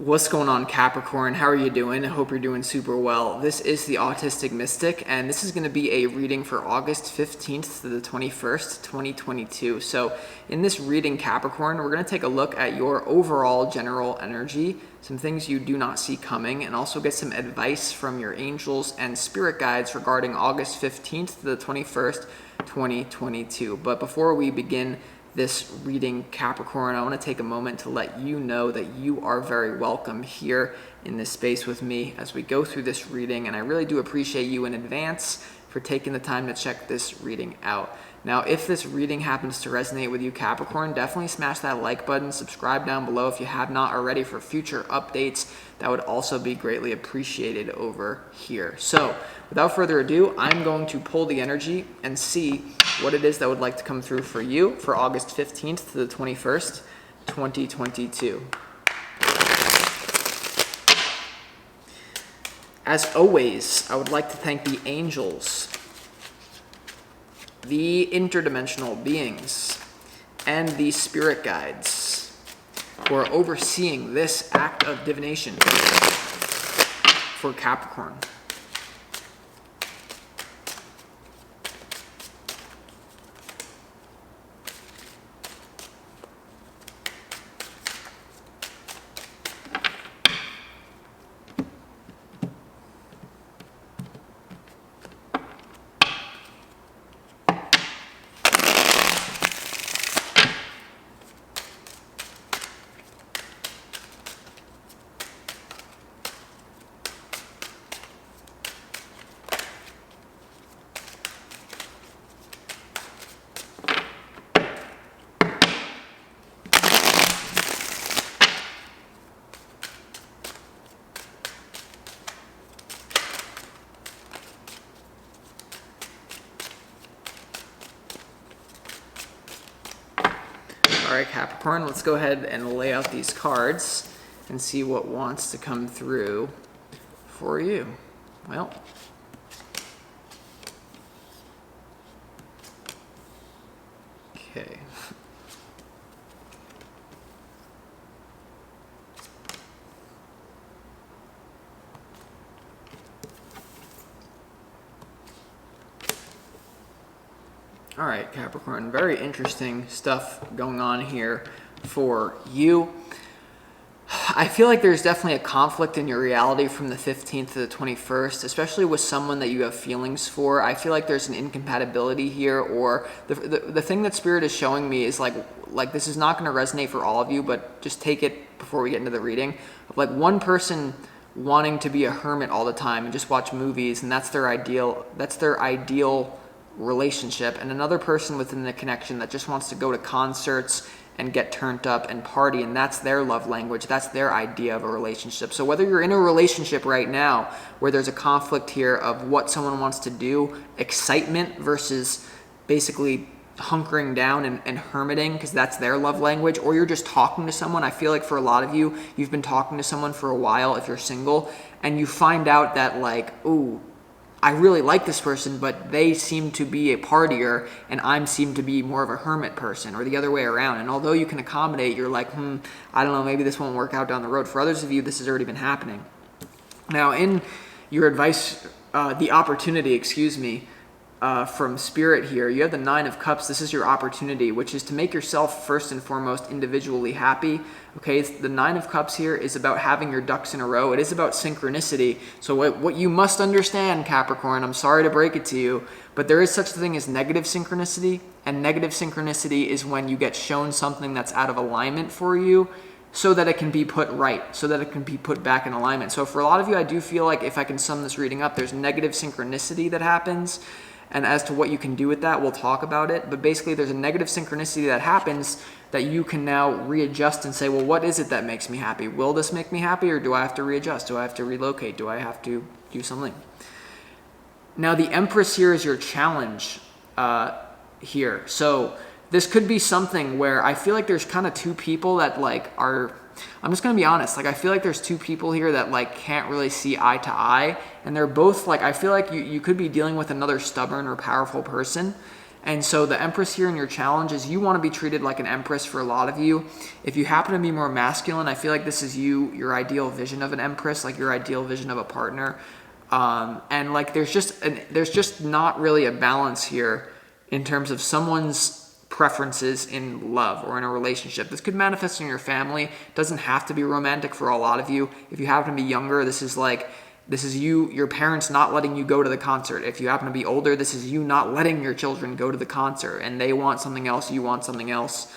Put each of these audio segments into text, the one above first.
What's going on, Capricorn? How are you doing? I hope you're doing super well. This is the Autistic Mystic, and this is going to be a reading for August 15th to the 21st, 2022. So in this reading, Capricorn, we're going to take a look at your overall general energy, some things you do not see coming, and also get some advice from your angels and spirit guides regarding August 15th to the 21st, 2022. But before we begin this reading, Capricorn, I want to take a moment to let you know that you are very welcome here in this space with me as we go through this reading, and I really do appreciate you in advance for taking the time to check this reading out. Now, if this reading happens to resonate with you, Capricorn, definitely smash that like button, subscribe down below if you have not already for future updates. That would also be greatly appreciated over here. So, without further ado, I'm going to pull the energy and see what it is that would like to come through for you for August 15th to the 21st, 2022. As always, I would like to thank the angels, the interdimensional beings, and the spirit guides who are overseeing this act of divination for Capricorn. All right, Capricorn, let's go ahead and lay out these cards and see what wants to come through for you. Well, okay. All right, Capricorn, very interesting stuff going on here for you. I feel like there's definitely a conflict in your reality from the 15th to the 21st, especially with someone that you have feelings for. I feel like there's an incompatibility here, or the thing that Spirit is showing me is like this is not going to resonate for all of you, but just take it before we get into the reading. Like one person wanting to be a hermit all the time and just watch movies, and that's their ideal relationship, and another person within the connection that just wants to go to concerts and get turned up and party, and that's their love language, that's their idea of a relationship. So whether you're in a relationship right now where there's a conflict here of what someone wants to do, excitement versus basically hunkering down and hermiting because that's their love language, or you're just talking to someone. I feel like for a lot of you, you've been talking to someone for a while if you're single, and you find out that like, ooh, I really like this person, but they seem to be a partier and I seem to be more of a hermit person, or the other way around. And although you can accommodate, you're like, I don't know, maybe this won't work out down the road. For others of you, this has already been happening. Now, in your advice, the opportunity, from Spirit here, you have the Nine of Cups. This is your opportunity, which is to make yourself first and foremost individually happy. Okay, the Nine of Cups here is about having your ducks in a row. It is about synchronicity. So what you must understand, Capricorn, I'm sorry to break it to you, but there is such a thing as negative synchronicity, and negative synchronicity is when you get shown something that's out of alignment for you, so that it can be put right, so that it can be put back in alignment. So for a lot of you, I do feel like if I can sum this reading up, there's negative synchronicity that happens. And as to what you can do with that, we'll talk about it. But basically, there's a negative synchronicity that happens that you can now readjust and say, well, what is it that makes me happy? Will this make me happy, or do I have to readjust? Do I have to relocate? Do I have to do something? Now, the Empress here is your challenge here. So this could be something where I feel like there's kind of two people that like are, I'm just going to be honest, like I feel like there's two people here that like can't really see eye to eye, and they're both like, I feel like you could be dealing with another stubborn or powerful person, And so the Empress here in your challenge is you want to be treated like an Empress for a lot of you. If you happen to be more masculine, I feel like this is your ideal vision of an Empress, like your ideal vision of a partner. And like there's just not really a balance here in terms of someone's preferences in love or in a relationship. This could manifest in your family. It doesn't have to be romantic for a lot of you. If you happen to be younger, this is your parents not letting you go to the concert. If you happen to be older, this is you not letting your children go to the concert, and they want something else, you want something else.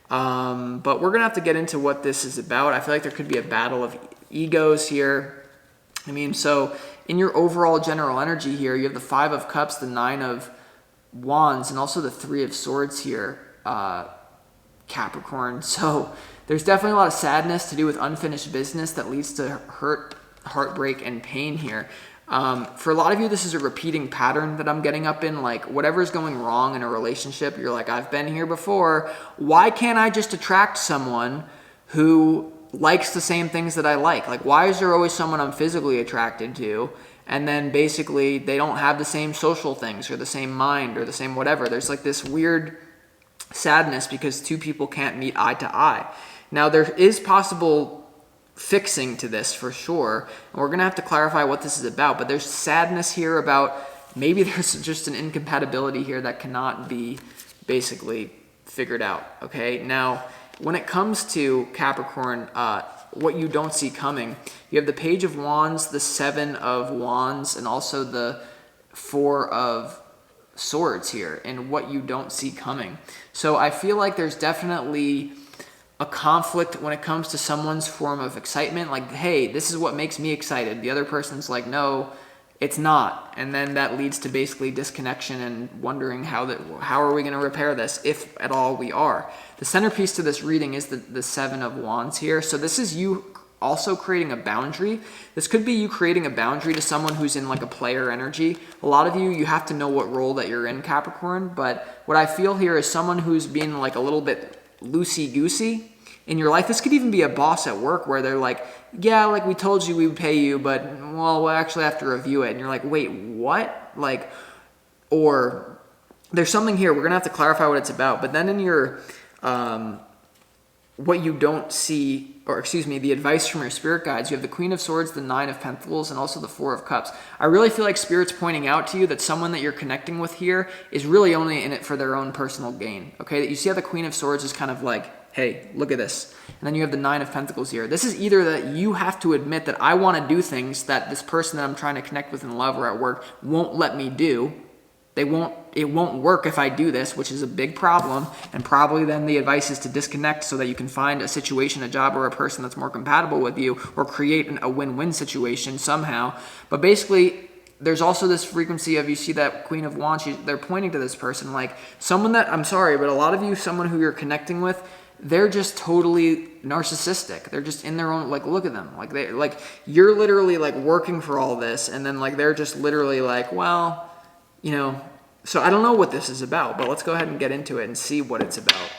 But we're gonna have to get into what this is about. I feel like there could be a battle of egos here. I mean, so in your overall general energy here, you have the 5 of Cups, the 9 of Wands, and also the 3 of Swords here, Capricorn. So there's definitely a lot of sadness to do with unfinished business that leads to hurt, heartbreak, and pain here. For a lot of you, this is a repeating pattern that I'm getting up in. Like whatever's going wrong in a relationship, you're like, I've been here before. Why can't I just attract someone who likes the same things that I like? Like, why is there always someone I'm physically attracted to, and then basically they don't have the same social things or the same mind or the same whatever? There's like this weird sadness because two people can't meet eye to eye. Now, there is possible fixing to this for sure, and we're gonna have to clarify what this is about, but there's sadness here about maybe there's just an incompatibility here that cannot be basically figured out. Okay, now when it comes to Capricorn, what you don't see coming, you have the Page of Wands, the 7 of Wands, and also the 4 of Swords here, and what you don't see coming. So I feel like there's definitely a conflict when it comes to someone's form of excitement. Like, hey, this is what makes me excited. The other person's like, no, it's not. And then that leads to basically disconnection and wondering how are we going to repair this, if at all we are. The centerpiece to this reading is the 7 of Wands here. So this is you also creating a boundary. This could be you creating a boundary to someone who's in like a player energy. A lot of you have to know what role that you're in, Capricorn. But what I feel here is someone who's being like a little bit loosey-goosey in your life. This could even be a boss at work where they're like, yeah, like we told you we would pay you, but well, we'll actually have to review it. And you're like, wait, what? Like, or there's something here. We're going to have to clarify what it's about. But then in your, what you don't see, or excuse me, the advice from your spirit guides, you have the Queen of Swords, the 9 of Pentacles, and also the 4 of Cups. I really feel like Spirit's pointing out to you that someone that you're connecting with here is really only in it for their own personal gain. Okay, that you see how the Queen of Swords is kind of like, hey, look at this. And then you have the 9 of Pentacles here. This is either that you have to admit that I want to do things that this person that I'm trying to connect with in love or at work won't let me do. It won't work if I do this, which is a big problem. And probably then the advice is to disconnect so that you can find a situation, a job, or a person that's more compatible with you, or create a win-win situation somehow. But basically, there's also this frequency of, you see that Queen of Wands, they're pointing to this person like someone that, I'm sorry, but a lot of you, someone who you're connecting with, they're just totally narcissistic. They're just in their own, like, look at them. Like you're literally like working for all this, and then like they're just literally like, well, you know. So I don't know what this is about, but let's go ahead and get into it and see what it's about.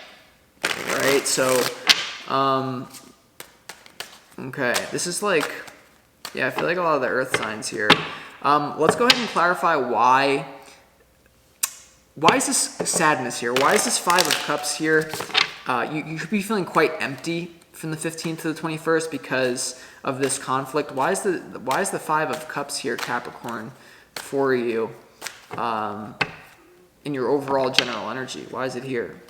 All right, so okay, this is like, yeah, I feel like a lot of the earth signs here. Let's go ahead and clarify why is this sadness here? Why is this 5 of Cups here? You could be feeling quite empty from the 15th to the 21st because of this conflict. Why is the 5 of Cups here, Capricorn, for you in your overall general energy? Why is it here?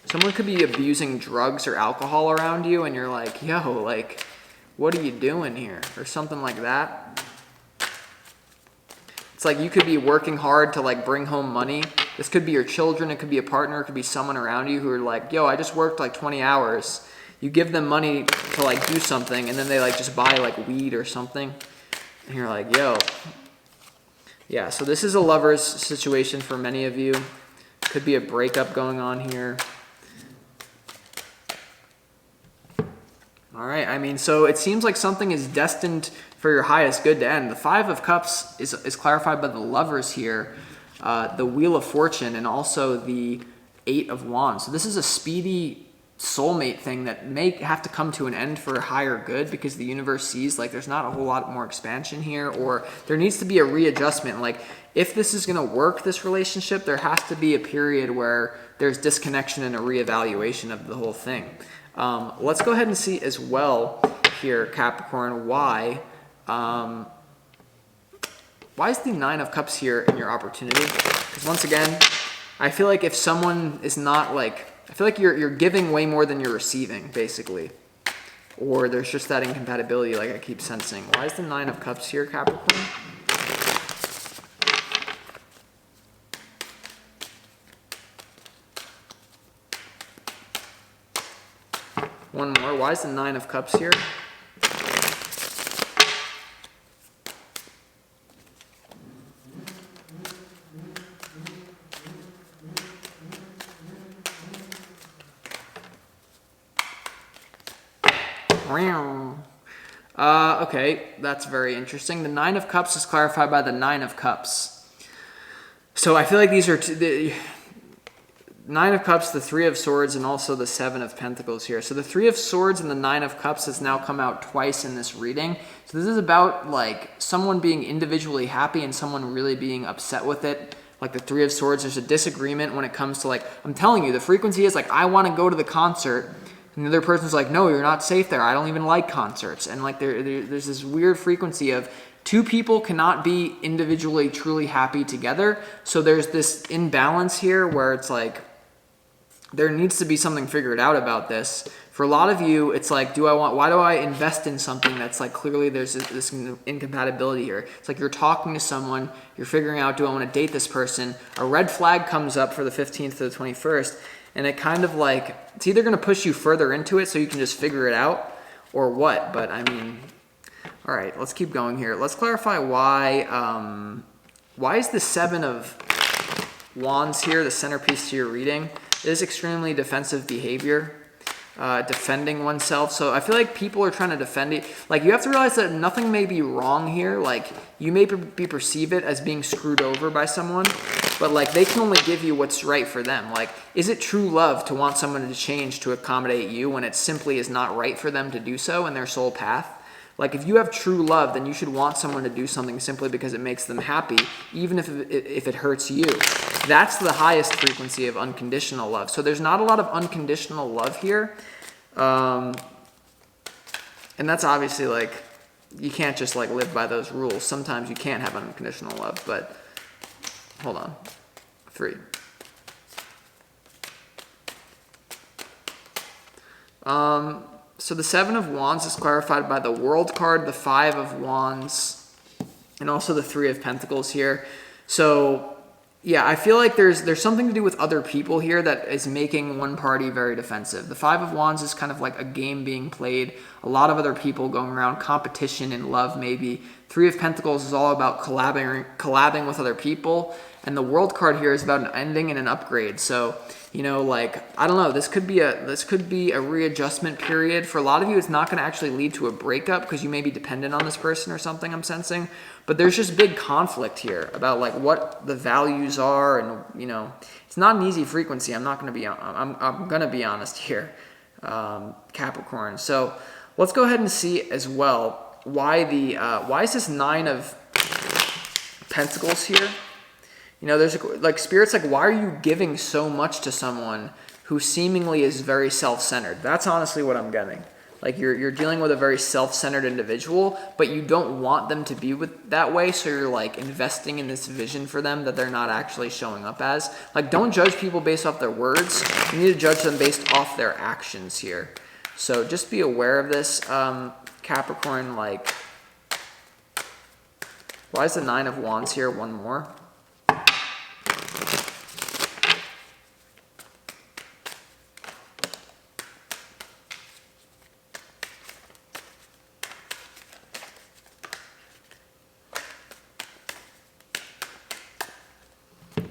Someone could be abusing drugs or alcohol around you, and you're like, yo, like, what are you doing here? Or something like that. It's like you could be working hard to like bring home money. This could be your children, it could be a partner, it could be someone around you who are like, yo, I just worked like 20 hours. You give them money to like do something, and then they like just buy like weed or something. And you're like, yo. Yeah, so this is a lover's situation for many of you. Could be a breakup going on here. All right, I mean, so it seems like something is destined for your highest good to end. The 5 of Cups is clarified by the Lovers here, the Wheel of Fortune, and also the 8 of Wands. So this is a speedy soulmate thing that may have to come to an end for a higher good, because the universe sees like there's not a whole lot more expansion here, or there needs to be a readjustment. Like if this is going to work, this relationship, there has to be a period where there's disconnection and a reevaluation of the whole thing. Let's go ahead and see as well here, Capricorn, why is the Nine of Cups here in your opportunity? Because once again, I feel like if someone is not like, I feel like you're giving way more than you're receiving, basically. Or there's just that incompatibility like I keep sensing. Why is the Nine of Cups here, Capricorn? One more. Why is the Nine of Cups here? Okay, that's very interesting. The Nine of Cups is clarified by the Nine of Cups. So I feel like these are the Nine of Cups, the Three of Swords, and also the Seven of Pentacles here. So the Three of Swords and the Nine of Cups has now come out twice in this reading. So this is about like someone being individually happy and someone really being upset with it. Like the Three of Swords, there's a disagreement when it comes to like, I'm telling you, the frequency is like, I want to go to the concert. And the other person's like, no, you're not safe there. I don't even like concerts. And like there's this weird frequency of two people cannot be individually truly happy together. So there's this imbalance here where it's like, there needs to be something figured out about this. For a lot of you, it's like, why do I invest in something that's like, clearly there's this incompatibility here. It's like you're talking to someone, you're figuring out, do I want to date this person? A red flag comes up for the 15th to the 21st. And it kind of like, it's either going to push you further into it so you can just figure it out or what. But I mean, all right, let's keep going here. Let's clarify why is the Seven of Wands here the centerpiece to your reading? It is extremely defensive behavior, defending oneself. So I feel like people are trying to defend it. Like you have to realize that nothing may be wrong here. Like you may perceive it as being screwed over by someone, but like they can only give you what's right for them. Like, is it true love to want someone to change to accommodate you when it simply is not right for them to do so in their soul path? Like if you have true love, then you should want someone to do something simply because it makes them happy, even if it hurts you. That's the highest frequency of unconditional love. So there's not a lot of unconditional love here. And that's obviously like, you can't just like live by those rules. Sometimes you can't have unconditional love, but hold on. 3. So the Seven of Wands is clarified by the World card, the Five of Wands, and also the Three of Pentacles here. So yeah, I feel like there's something to do with other people here that is making one party very defensive. The Five of Wands is kind of like a game being played, a lot of other people going around, competition in love maybe. Three of Pentacles is all about collabing with other people. And the World card here is about an ending and an upgrade. So, you know, like, I don't know, this could be a readjustment period. For a lot of you, it's not going to actually lead to a breakup because you may be dependent on this person or something, I'm sensing. But there's just big conflict here about like what the values are, and you know, it's not an easy frequency. I'm going to be honest here, Capricorn. So let's go ahead and see as well why is this Nine of Pentacles here? You know, there's like Spirit's like, why are you giving so much to someone who seemingly is very self-centered? That's honestly what I'm getting. Like you're dealing with a very self-centered individual, but you don't want them to be that way, so you're like investing in this vision for them that they're not actually showing up as. Like, don't judge people based off their words. You need to judge them based off their actions here. So just be aware of this, Capricorn. Like, why is the Nine of Wands here? One more.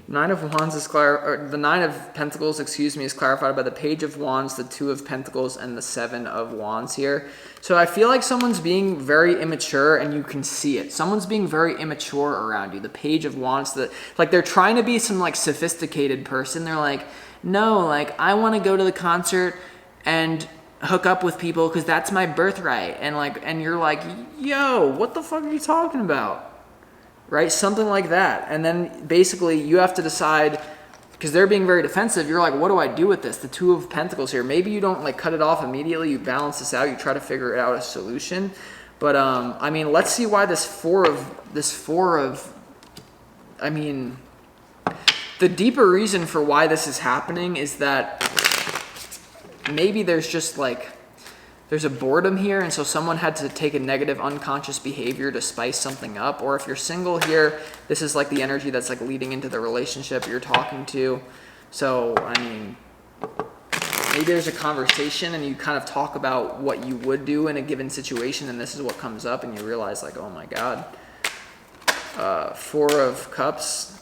Nine of Wands is the Nine of Pentacles, is clarified by the Page of Wands, the Two of Pentacles, and the Seven of Wands here. So I feel like someone's being very immature, and you can see it. Someone's being very immature around you. The Page of Wands, like they're trying to be some like sophisticated person. They're like, no, like I want to go to the concert and hook up with people because that's my birthright. And you're like, yo, what the fuck are you talking about? Right? Something like that. And then basically you have to decide, because they're being very defensive, you're like, what do I do with this? The Two of Pentacles here. Maybe you don't like cut it off immediately. You balance this out. You try to figure out a solution. But I mean, let's see why this four of, I mean, the deeper reason for why this is happening is that maybe there's just like, there's a boredom here, and so someone had to take a negative unconscious behavior to spice something up. Or if you're single here, this is like the energy that's like leading into the relationship you're talking to. So, I mean, maybe there's a conversation and you kind of talk about what you would do in a given situation, and this is what comes up, and you realize like, oh my God. Four of Cups.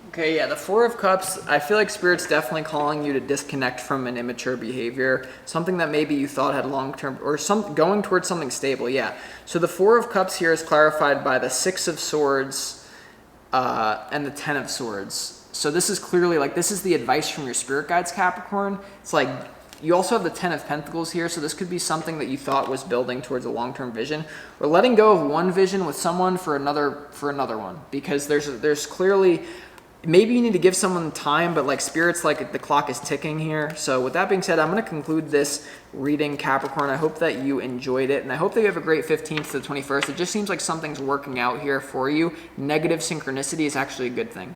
Okay, yeah, the Four of Cups, I feel like Spirit's definitely calling you to disconnect from an immature behavior, something that maybe you thought had long-term, or going towards something stable, yeah. So the Four of Cups here is clarified by the Six of Swords and the Ten of Swords. So this is clearly, like, this is the advice from your spirit guides, Capricorn. It's like, you also have the Ten of Pentacles here, so this could be something that you thought was building towards a long-term vision, or letting go of one vision with someone for another one, because there's clearly, maybe you need to give someone time, but like Spirit's like the clock is ticking here. So with that being said, I'm going to conclude this reading, Capricorn. I hope that you enjoyed it, and I hope that you have a great 15th to the 21st. It just seems like something's working out here for you. Negative synchronicity is actually a good thing.